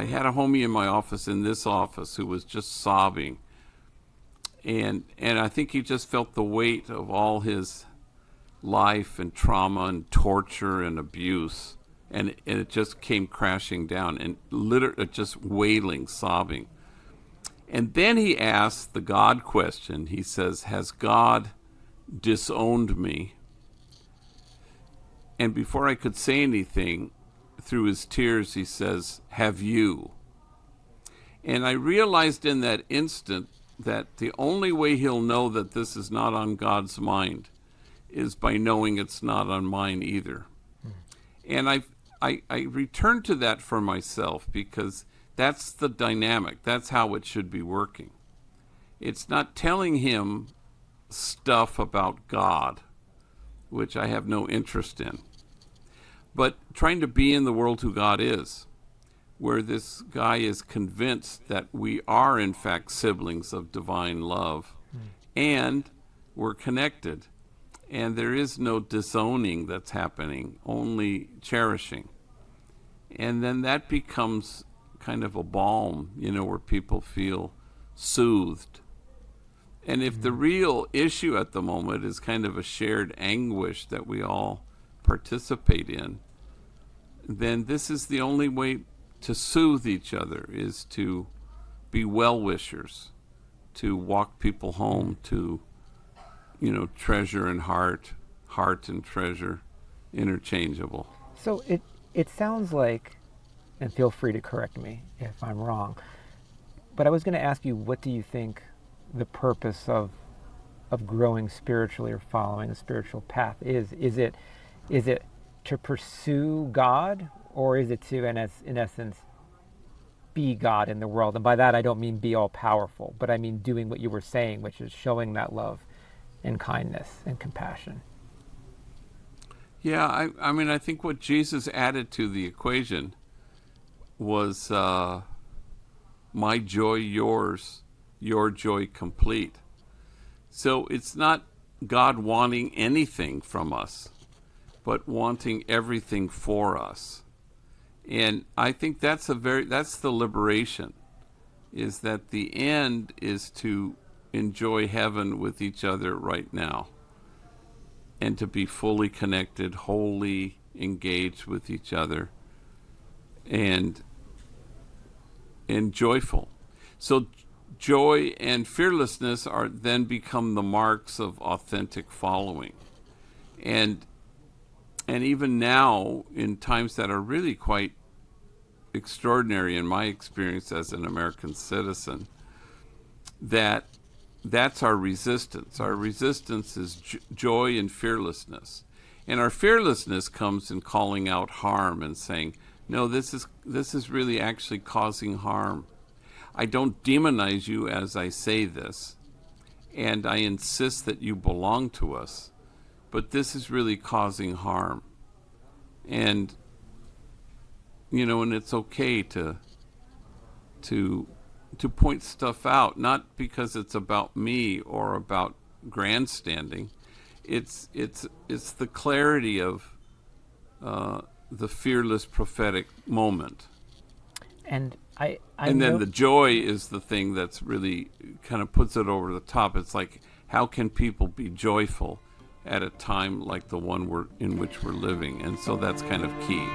had a homie in my office, in this office, who was just sobbing. And I think he just felt the weight of all his life and trauma and torture and abuse. And it just came crashing down and literally just wailing, sobbing. And then he asked the God question. He says, has God disowned me? And before I could say anything, through his tears, he says, have you? And I realized in that instant that the only way he'll know that this is not on God's mind is by knowing it's not on mine either. And I returned to that for myself, because that's the dynamic. That's how it should be working. It's not telling him stuff about God, which I have no interest in, but trying to be in the world who God is, where this guy is convinced that we are in fact siblings of divine love, and we're connected, and there is no disowning that's happening, only cherishing. And then that becomes kind of a balm, where people feel soothed. And if the real issue at the moment is kind of a shared anguish that we all participate in, then this is the only way to soothe each other, is to be well-wishers, to walk people home, to, treasure and heart and treasure, interchangeable. So it sounds like, and feel free to correct me if I'm wrong, but I was going to ask you, what do you think the purpose of growing spiritually or following a spiritual path is? Is it to pursue God, or is it to, in essence, be God in the world? And by that, I don't mean be all powerful, but I mean doing what you were saying, which is showing that love and kindness and compassion. Yeah, I think what Jesus added to the equation was my joy, yours, your joy complete. So it's not God wanting anything from us, but wanting everything for us. And I think that's the liberation, is that the end is to enjoy heaven with each other right now, and to be fully connected, wholly engaged with each other, and joyful. So joy and fearlessness are then become the marks of authentic following. And even now, in times that are really quite extraordinary in my experience as an American citizen, that's our resistance. Our resistance is joy and fearlessness. And our fearlessness comes in calling out harm and saying, no, this is really actually causing harm. I don't demonize you as I say this, and I insist that you belong to us, but this is really causing harm. And and it's okay to point stuff out, not because it's about me or about grandstanding. It's the clarity of the fearless prophetic moment. And and then the joy is the thing that's really kind of puts it over the top. It's like, how can people be joyful at a time like the one in which we're living? And so that's kind of key.